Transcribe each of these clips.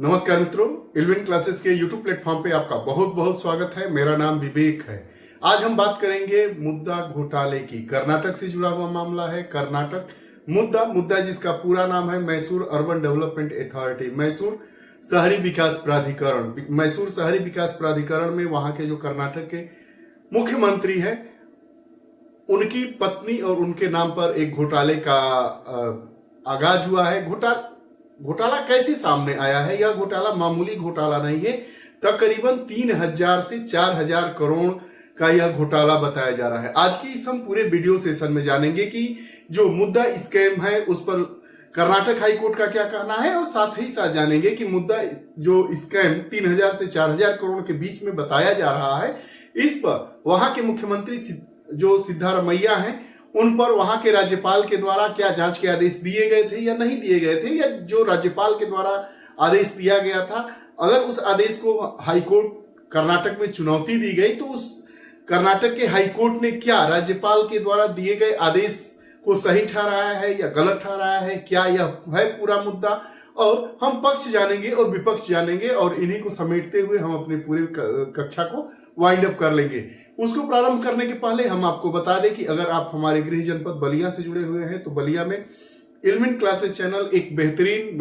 नमस्कार मित्रों, इल्विन क्लासेस के YouTube प्लेटफॉर्म पे आपका बहुत बहुत स्वागत है। मेरा नाम विवेक है। आज हम बात करेंगे मुद्दा घोटाले की। कर्नाटक से जुड़ा हुआ मामला है। कर्नाटक मुद्दा जिसका पूरा नाम है Mysore urban development authority, Mysore शहरी विकास प्राधिकरण। मैसूर शहरी विकास प्राधिकरण में वहां के जो कर्नाटक के मुख्यमंत्री है, उनकी पत्नी और उनके नाम पर एक घोटाले का आगाज हुआ है। घोटाला कैसे सामने आया है? यह घोटाला मामूली घोटाला नहीं है। तकरीबन 3000 से 4000 करोड़ का यह घोटाला बताया जा रहा है। आज की इस हम पूरे वीडियो सेशन में जानेंगे कि जो मुद्दा स्कैम है उस पर कर्नाटक हाई कोर्ट का क्या कहना है, और साथ ही साथ जानेंगे कि मुद्दा जो स्कैम 3000 से 4000 करोड़ के बीच में बताया जा रहा है, इस पर वहां के मुख्यमंत्री जो सिद्धारमैया हैं, उन पर वहां के राज्यपाल के द्वारा क्या जांच के आदेश दिए गए थे या नहीं दिए गए थे, या जो राज्यपाल के द्वारा आदेश दिया गया था, अगर उस आदेश को हाईकोर्ट कर्नाटक में चुनौती दी गई तो उस कर्नाटक के हाईकोर्ट ने क्या राज्यपाल के द्वारा दिए गए आदेश को सही ठहराया है या गलत ठहराया है, क्या यह है पूरा मुद्दा। और हम पक्ष जानेंगे और विपक्ष जानेंगे, और इन्हीं को समेटते हुए हम अपने पूरे कक्षा को वाइंड अप कर लेंगे। उसको प्रारंभ करने के पहले हम आपको बता दें कि अगर आप हमारे गृह जनपद बलिया से जुड़े हुए हैं तो बलिया में इल्विन क्लासेस चैनल एक बेहतरीन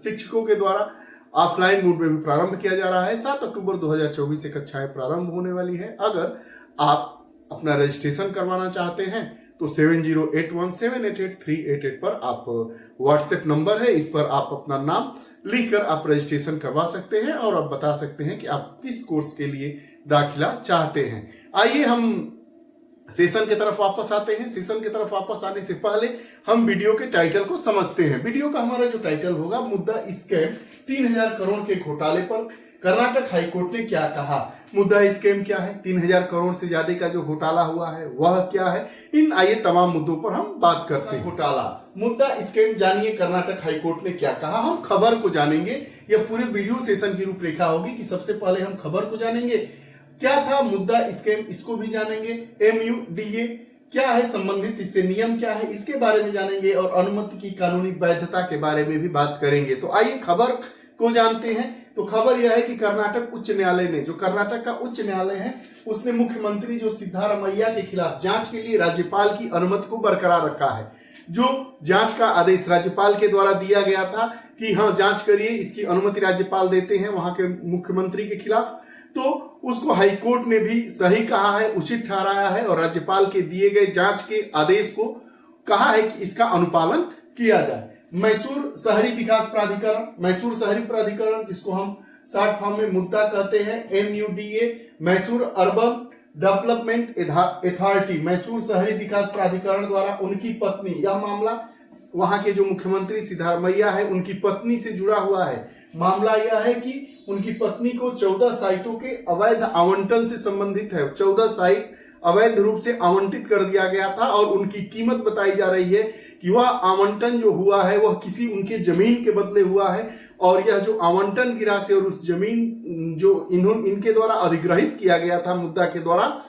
शिक्षकों के द्वारा ऑफलाइन मोड में भी प्रारंभ किया जा रहा है। 7 अक्टूबर 2024 से कक्षाएं प्रारंभ होने वाली है। अगर आप अपना रजिस्ट्रेशन करवाना चाहते हैं तो 7081788388 पर आप व्हाट्सएप नंबर है, इस पर आप अपना नाम लिखकर आप रजिस्ट्रेशन करवा सकते हैं और आप बता सकते हैं कि आप किस कोर्स के लिए दाखिला चाहते हैं। आइए हम सेशन की तरफ वापस आते हैं। सेशन की तरफ वापस आने से पहले हम वीडियो के टाइटल को समझते हैं। वीडियो का हमारा जो टाइटल होगा, मुद्दा स्कैम 3000 करोड़ के घोटाले पर कर्नाटक हाईकोर्ट ने क्या कहा। मुद्दा स्कैम क्या है, 3000 करोड़ से ज्यादा का जो घोटाला हुआ है वह क्या है, इन आइए तमाम मुद्दों पर हम बात करते हैं। घोटाला, मुद्दा स्कैम, जानिए कर्नाटक हाईकोर्ट ने क्या कहा। हम खबर को जानेंगे। यह पूरे वीडियो सेशन की रूपरेखा होगी कि सबसे पहले हम खबर को जानेंगे, क्या था मुद्दा स्कैम, इसको भी जानेंगे। MUDA क्या है, संबंधित इससे नियम क्या है, इसके बारे में जानेंगे, और अनुमति की कानूनी वैधता के बारे में भी बात करेंगे। तो आइए खबर को जानते हैं। तो खबर यह है कि कर्नाटक उच्च न्यायालय ने, जो कर्नाटक का उच्च न्यायालय है, उसने मुख्यमंत्री जो सिद्धारमैया के खिलाफ जांच के लिए राज्यपाल की अनुमति को बरकरार रखा है। जो जांच का आदेश राज्यपाल के द्वारा दिया गया था कि हाँ जांच करिए, इसकी अनुमति राज्यपाल देते हैं वहां के मुख्यमंत्री के खिलाफ, तो उसको हाईकोर्ट ने भी सही कहा है, उचित ठहराया है, और राज्यपाल के दिए गए जांच के आदेश को कहा है कि इसका अनुपालन किया जाए। मैसूर शहरी विकास प्राधिकरण, मैसूर शहरी प्राधिकरण जिसको हम शॉर्ट फॉर्म में मुद्दा कहते हैं, MUDA, Mysore urban development authority, Mysore शहरी विकास प्राधिकरण द्वारा उनकी पत्नी, यह मामला वहां के जो मुख्यमंत्री सिद्धारमैया है उनकी पत्नी से जुड़ा हुआ है। मामला यह है कि उनकी पत्नी को 14 साइटों के अवैध आवंटन से संबंधित है। 14 साइट अवैध रूप से आवंटित कर दिया गया था, और उनकी कीमत बताई जा रही है कि वह आवंटन जो हुआ है वह किसी उनके जमीन के बदले हुआ है, और यह जो आवंटन की राशि और उस जमीन जो इनके द्वारा अधिग्रहित किया गया था मुद्दा के द्वारा,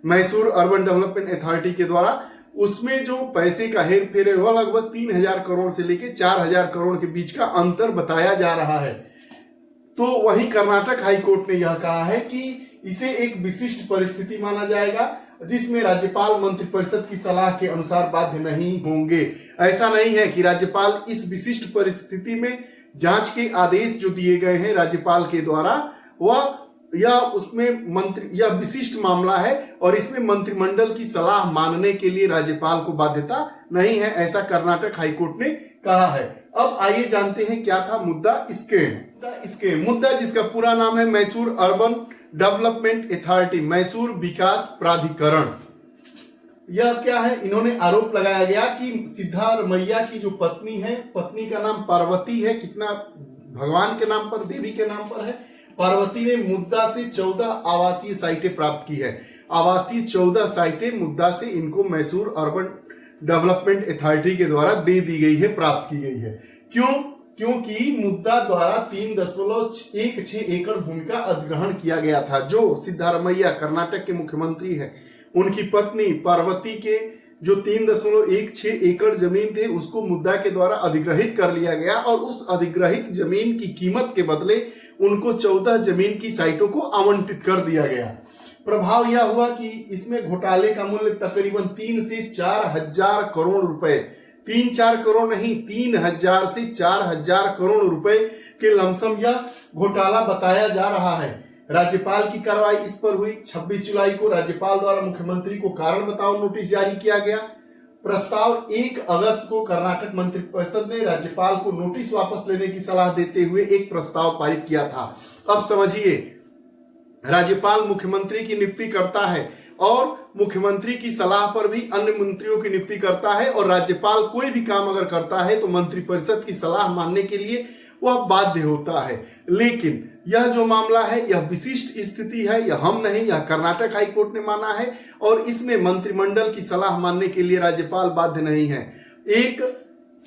मैसूर अर्बन डेवलपमेंट अथॉरिटी के द्वारा, उसमें जो पैसे का हेर फेर है वह लगभग 3000 करोड़ से लेकर 4000 करोड़ के बीच का अंतर बताया जा रहा है। तो वहीं कर्नाटक हाईकोर्ट ने यह कहा है कि इसे एक विशिष्ट परिस्थिति माना जाएगा जिसमें राज्यपाल मंत्रिपरिषद की सलाह के अनुसार बाध्य नहीं होंगे। ऐसा नहीं है कि राज्यपाल इस विशिष्ट परिस्थिति में जांच के आदेश जो दिए गए हैं राज्यपाल के द्वारा, वह यह विशिष्ट मामला है और इसमें मंत्रिमंडल की सलाह मानने के लिए राज्यपाल को बाध्यता नहीं है, ऐसा कर्नाटक हाईकोर्ट ने कहा है। अब आइए जानते हैं क्या था मुद्दा स्कैम। मुद्दा जिसका पूरा नाम है Mysore urban development authority, Mysore विकास प्राधिकरण। यह क्या है, इन्होंने आरोप लगाया गया कि सिद्धारमैया की जो पत्नी है, पत्नी का नाम पार्वती है, कितना भगवान के नाम पर, देवी के नाम पर है। पार्वती ने मुद्दा से 14 आवासीय साइटें प्राप्त की है। आवासीय 14 साइटें मुद्दा से इनको मैसूर अर्बन डेवलपमेंट अथॉरिटी के द्वारा दे दी गई है, प्राप्त की गई है। क्योंकि मुद्दा द्वारा 3.16 एकड़ भूमि का अधिग्रहण किया गया था। जो सिद्धारमैया कर्नाटक के मुख्यमंत्री है, उनकी पत्नी पार्वती के जो 3.16 एकड़ जमीन थे उसको मुद्दा के द्वारा अधिग्रहित कर लिया गया और उस अधिग्रहित जमीन की कीमत के बदले उनको 14 जमीन की साइटों को आवंटित कर दिया गया। प्रभाव यह हुआ कि इसमें घोटाले का मूल्य तकरीबन 3 से 4 हजार करोड़ रुपए, 3-4 करोड़ नहीं, 3000 से 4000 करोड़ रुपए के लमसम यह घोटाला बताया जा रहा है। राज्यपाल की कार्रवाई इस पर हुई। 26 जुलाई को राज्यपाल द्वारा मुख्यमंत्री को कारण बताओ नोटिस जारी किया गया। प्रस्ताव 1 अगस्त को कर्नाटक मंत्रिपरिषद ने राज्यपाल को नोटिस वापस लेने की सलाह देते हुए एक प्रस्ताव पारित किया था। अब समझिए, राज्यपाल मुख्यमंत्री की नियुक्ति करता है और मुख्यमंत्री की सलाह पर भी अन्य मंत्रियों की नियुक्ति करता है, और राज्यपाल कोई भी काम अगर करता है तो मंत्रिपरिषद की सलाह मानने के लिए वह बाध्य होता है। लेकिन यह जो मामला है यह विशिष्ट स्थिति है, यह हम नहीं, यह कर्नाटक हाईकोर्ट ने माना है और इसमें मंत्रिमंडल की सलाह मानने के लिए राज्यपाल बाध्य नहीं है। 1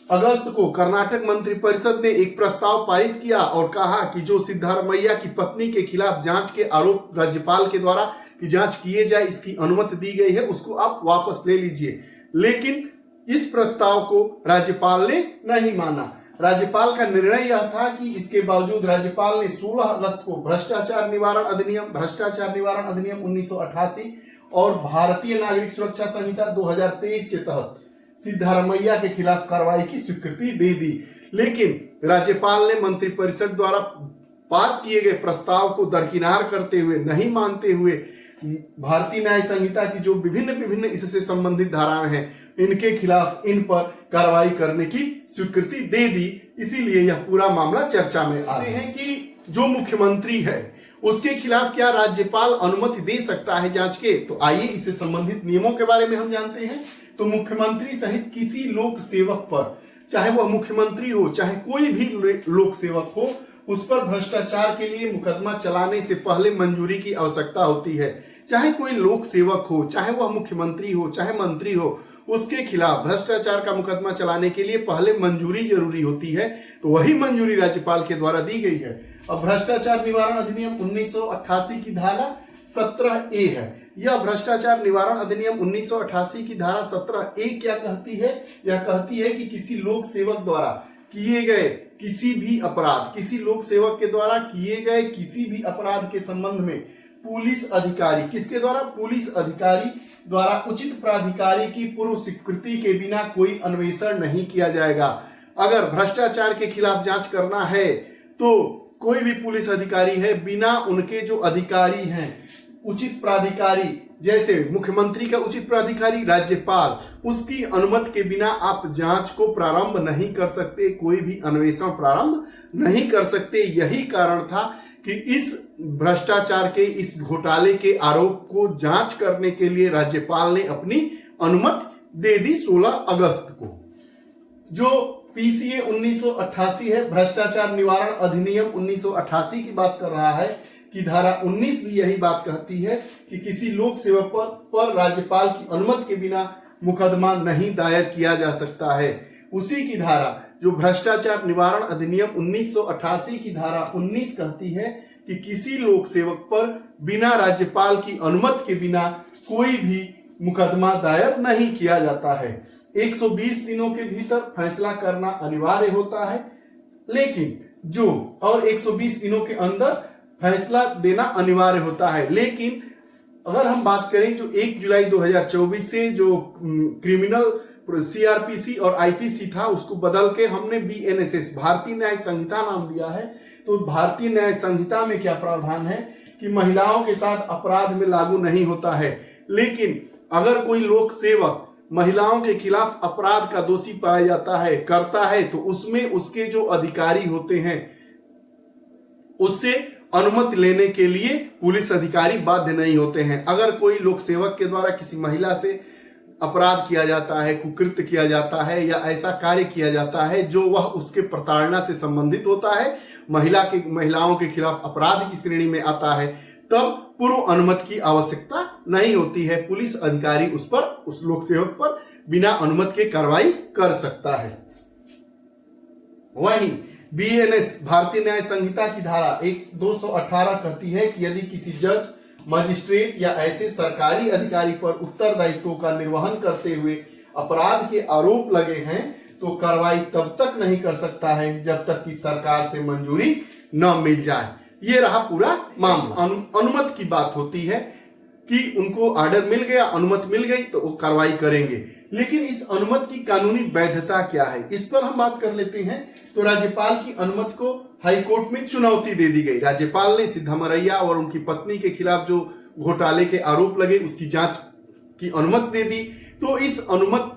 अगस्त को कर्नाटक मंत्रिपरिषद ने एक प्रस्ताव पारित किया और कहा कि जो सिद्धारमैया की पत्नी के खिलाफ जांच के आरोप राज्यपाल के द्वारा की जांच किए जाए इसकी अनुमति दी गई है उसको आप वापस ले लीजिए। लेकिन इस प्रस्ताव को राज्यपाल ने नहीं माना। राज्यपाल का निर्णय यह था कि इसके बावजूद राज्यपाल ने 16 अगस्त को भ्रष्टाचार निवारण अधिनियम 1988 और भारतीय नागरिक सुरक्षा संहिता 2023 के तहत सिद्धारमैया के खिलाफ कार्रवाई की स्वीकृति दे दी। लेकिन राज्यपाल ने मंत्रिपरिषद द्वारा पास किए गए प्रस्ताव को दरकिनार करते हुए, नहीं मानते हुए, भारतीय न्याय संहिता की जो विभिन्न इससे संबंधित धाराएं हैं इनके खिलाफ इन पर कार्रवाई करने की स्वीकृति दे दी। इसीलिए यह पूरा मामला चर्चा में आते हैं कि जो मुख्यमंत्री है उसके खिलाफ क्या राज्यपाल अनुमति दे सकता है जांच के। तो आइए इससे संबंधित नियमों के बारे में हम जानते हैं। तो मुख्यमंत्री सहित किसी लोक सेवक पर, चाहे वह मुख्यमंत्री हो चाहे कोई भी लोक सेवक हो, उस पर भ्रष्टाचार के लिए मुकदमा चलाने से पहले मंजूरी की आवश्यकता होती है। चाहे कोई लोक सेवक हो, चाहे वह मुख्यमंत्री हो चाहे मंत्री हो, उसके खिलाफ भ्रष्टाचार का मुकदमा चलाने के लिए पहले मंजूरी जरूरी होती है। तो वही मंजूरी राज्यपाल के द्वारा दी गई है। अब भ्रष्टाचार निवारण अधिनियम 1988 की धारा 17A है। यह भ्रष्टाचार निवारण अधिनियम 1988 की धारा 17A क्या कहती है? यह कहती है कि किसी लोक सेवक द्वारा किए गए किसी भी अपराध, किसी लोक सेवक के द्वारा किए गए किसी भी अपराध के संबंध में पुलिस अधिकारी, किसके द्वारा? पुलिस अधिकारी द्वारा उचित प्राधिकारी की पूर्व स्वीकृति के बिना कोई अन्वेषण नहीं किया जाएगा। अगर भ्रष्टाचार के खिलाफ जांच करना है तो कोई भी पुलिस अधिकारी है, बिना उनके जो अधिकारी हैं उचित प्राधिकारी, जैसे मुख्यमंत्री का उचित प्राधिकारी राज्यपाल, उसकी अनुमति के बिना आप जांच को प्रारंभ नहीं कर सकते, कोई भी अन्वेषण प्रारंभ नहीं कर सकते। यही कारण था कि इस भ्रष्टाचार के, इस घोटाले के आरोप को जांच करने के लिए राज्यपाल ने अपनी अनुमति दे दी 16 अगस्त को। जो पीसीए 1988 है, भ्रष्टाचार निवारण अधिनियम 1988 की बात कर रहा है, कि धारा 19 भी यही बात कहती है कि किसी लोक सेवक पर राज्यपाल की अनुमति के बिना मुकदमा नहीं दायर किया जा सकता है। उसी की धारा जो भ्रष्टाचार निवारण अधिनियम 1988 की धारा 19 कहती है कि किसी लोक सेवक पर बिना राज्यपाल की अनुमति के बिना कोई भी मुकदमा दायर नहीं किया जाता है। 120 दिनों के भीतर फैसला करना अनिवार्य होता है, लेकिन जो और 120 दिनों के अंदर फैसला देना अनिवार्य होता है। लेकिन अगर हम बात करें जो 1 जुलाई 2024 से जो क्रिमिनल सीआरपीसी और आईपीसी था उसको बदल के हमने बीएनएसएस भारतीय न्याय संहिता नाम दिया है। तो भारतीय न्याय संहिता में क्या प्रावधान है कि महिलाओं के साथ अपराध में लागू नहीं होता है। लेकिन अगर कोई लोक सेवक महिलाओं के खिलाफ अपराध का दोषी पाया जाता है, करता है, तो उसमें उसके जो अधिकारी होते हैं उससे अनुमति लेने के लिए पुलिस अधिकारी बाध्य नहीं होते हैं। अगर कोई लोक सेवक के द्वारा किसी महिला से अपराध किया जाता है, कुकृत्य किया जाता है या ऐसा कार्य किया जाता है जो वह उसके प्रताड़ना से संबंधित होता है, महिलाओं के खिलाफ अपराध की श्रेणी में आता है, तब पूर्व अनुमति की आवश्यकता नहीं होती है। पुलिस अधिकारी उस लोक सेवक पर बिना अनुमति के कार्रवाई कर सकता है। वहीं बीएनएस भारतीय न्याय संहिता की धारा 218 कहती है कि यदि किसी जज मजिस्ट्रेट या ऐसे सरकारी अधिकारी पर उत्तरदायित्वों का निर्वहन करते हुए अपराध के आरोप लगे हैं तो कार्रवाई तब तक नहीं कर सकता है जब तक कि सरकार से मंजूरी न मिल जाए। ये रहा पूरा मामला। अनुमति की बात होती है कि उनको ऑर्डर मिल गया, अनुमति मिल गई तो वो कार्रवाई करेंगे, लेकिन इस अनुमति की कानूनी वैधता क्या है, इस पर हम बात कर लेते हैं। तो राज्यपाल की अनुमति को हाईकोर्ट में चुनौती दे दी गई। राज्यपाल ने सिद्धामरैया और उनकी पत्नी के खिलाफ जो घोटाले के आरोप लगे उसकी जांच की अनुमति दे दी। तो इस अनुमति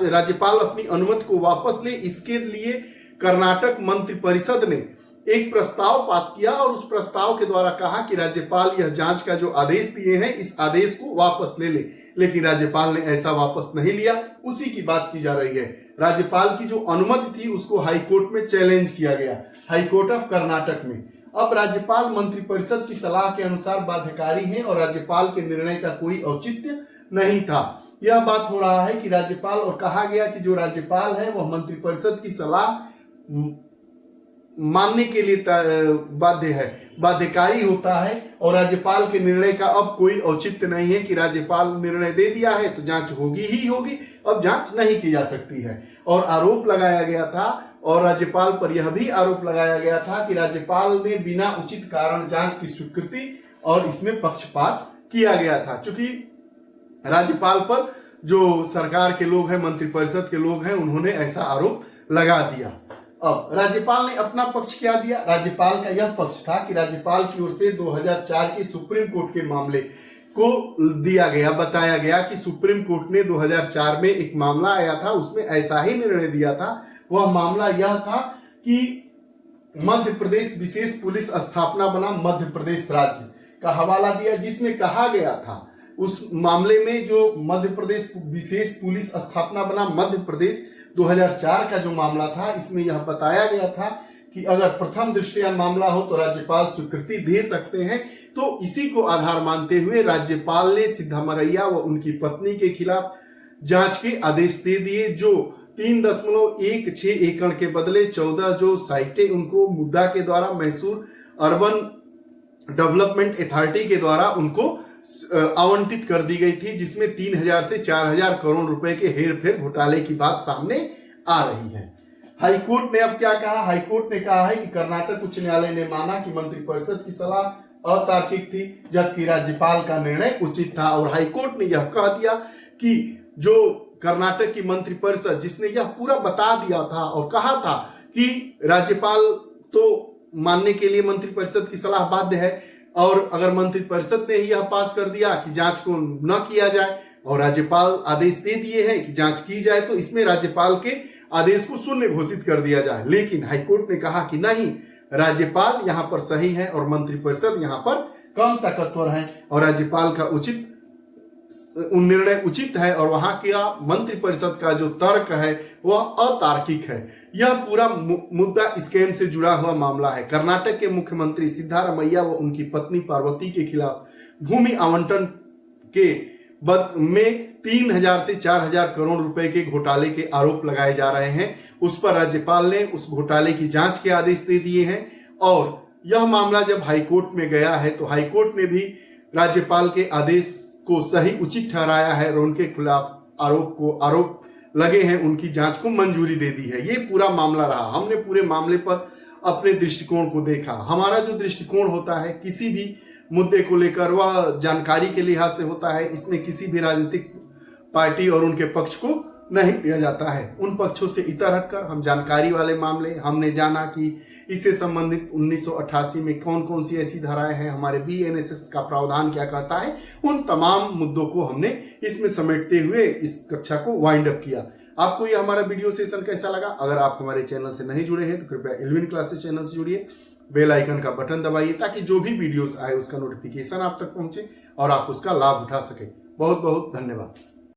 राज्यपाल अपनी अनुमति को वापस ले, इसके लिए कर्नाटक मंत्रि परिषद ने एक प्रस्ताव पास किया और उस प्रस्ताव के द्वारा कहा कि राज्यपाल यह जांच का जो आदेश दिए हैं इस आदेश को वापस ले ले, लेकिन राज्यपाल ने ऐसा वापस नहीं लिया। उसी की बात की जा रही है। राज्यपाल की जो अनुमति थी उसको हाईकोर्ट में चैलेंज किया गया, हाईकोर्ट ऑफ कर्नाटक में। अब राज्यपाल मंत्रिपरिषद की सलाह के अनुसार बाध्यकारी हैं और राज्यपाल के निर्णय का कोई औचित्य नहीं था। यह बात हो रहा है कि राज्यपाल, और कहा गया कि जो राज्यपाल है वह मंत्रिपरिषद की सलाह मानने के लिए बाध्य है, बाध्यकारी होता है और राज्यपाल के निर्णय का अब कोई औचित्य नहीं है कि राज्यपाल निर्णय दे दिया है तो जांच होगी ही होगी, अब जांच नहीं की जा सकती है। और आरोप लगाया गया था और राज्यपाल पर यह भी आरोप लगाया गया था कि राज्यपाल ने बिना उचित कारण जांच की स्वीकृति और इसमें पक्षपात किया गया था। चूंकि राज्यपाल पर जो सरकार के लोग हैं, मंत्रिपरिषद के लोग हैं, उन्होंने ऐसा आरोप लगा दिया। अब राज्यपाल ने अपना पक्ष क्या दिया। राज्यपाल का यह पक्ष था कि राज्यपाल की ओर से 2004 के सुप्रीम कोर्ट के मामले को दिया गया, बताया गया कि सुप्रीम कोर्ट ने 2004 में एक मामला आया था, उसमें ऐसा ही निर्णय दिया था। वह मामला यह था कि मध्य प्रदेश विशेष पुलिस स्थापना बना मध्य प्रदेश राज्य का हवाला दिया, जिसमें कहा गया था उस मामले में जो मध्य प्रदेश विशेष पुलिस स्थापना बना मध्य प्रदेश 2004 का जो मामला था, इसमें यह बताया गया था कि अगर प्रथम दृष्टया मामला हो तो राज्यपाल स्वीकृति दे सकते हैं। तो इसी को आधार मानते हुए राज्यपाल ने सिद्धामरैया व उनकी पत्नी के खिलाफ जांच के आदेश दे दिए, जो 3.16 एकड़ के बदले 14 जो साइटें उनको मुद्दा के द्वारा मैसूर अर्बन डेवलपमेंट अथॉरिटी के द्वारा उनको आवंटित कर दी गई थी, जिसमें 3000 से 4000 करोड़ रुपए के हेरफेर घोटाले की बात सामने आ रही है। हाईकोर्ट ने अब क्या कहा। हाईकोर्ट ने कहा है कि कर्नाटक उच्च न्यायालय ने माना कि मंत्रिपरिषद की सलाह अतार्किक थी जबकि राज्यपाल का निर्णय उचित था। और हाईकोर्ट ने यह कह दिया कि जो कर्नाटक की मंत्रिपरिषद, जिसने यह पूरा बता दिया था और कहा था कि राज्यपाल तो मानने के लिए मंत्रिपरिषद की सलाह बाध्य है, और अगर मंत्रिपरिषद ने ही यह पास कर दिया कि जांच को न किया जाए और राज्यपाल आदेश दे दिए हैं कि जांच की जाए, तो इसमें राज्यपाल के आदेश को शून्य घोषित कर दिया जाए। लेकिन हाईकोर्ट ने कहा कि नहीं, राज्यपाल यहां पर सही है और मंत्रिपरिषद यहां पर कम ताकतवर है और राज्यपाल का उचित निर्णय उचित है और वहां का मंत्रिपरिषद का जो तर्क है वह अतार्किक है। यह पूरा मुद्दा स्कैम से जुड़ा हुआ मामला है। कर्नाटक के मुख्यमंत्री सिद्धारमैया व उनकी पत्नी पार्वती के खिलाफ भूमि आवंटन के में 3000 से 4000 करोड़ रुपए के घोटाले के आरोप लगाए जा रहे हैं। उस पर राज्यपाल ने उस घोटाले की जांच के आदेश दे दिए हैं और यह मामला जब हाईकोर्ट में गया है तो हाईकोर्ट ने भी राज्यपाल के आदेश को सही उचित ठहराया है और उनके खिलाफ आरोप लगे हैं उनकी जांच को मंजूरी दे दी है। ये पूरा मामला रहा। हमने पूरे मामले पर अपने दृष्टिकोण को देखा। हमारा जो दृष्टिकोण होता है किसी भी मुद्दे को लेकर वह जानकारी के लिहाज से होता है। इसमें किसी भी राजनीतिक पार्टी और उनके पक्ष को नहीं लिया जाता है। उन पक्षों से इतर हटकर हम जानकारी वाले मामले, हमने जाना कि इससे संबंधित 1988 में कौन कौन सी ऐसी धाराएं हैं, हमारे BNSS का प्रावधान क्या कहता है, उन तमाम मुद्दों को हमने इसमें समेटते हुए इस कक्षा को वाइंड अप किया। आपको ये हमारा वीडियो सेशन कैसा लगा? अगर आप हमारे चैनल से नहीं जुड़े हैं तो कृपया एल्विन क्लासेस चैनल से जुड़िए, बेल आइकन का बटन दबाइए ताकि जो भी वीडियोस आए उसका नोटिफिकेशन आप तक पहुंचे और आप उसका लाभ उठा सके। बहुत बहुत धन्यवाद।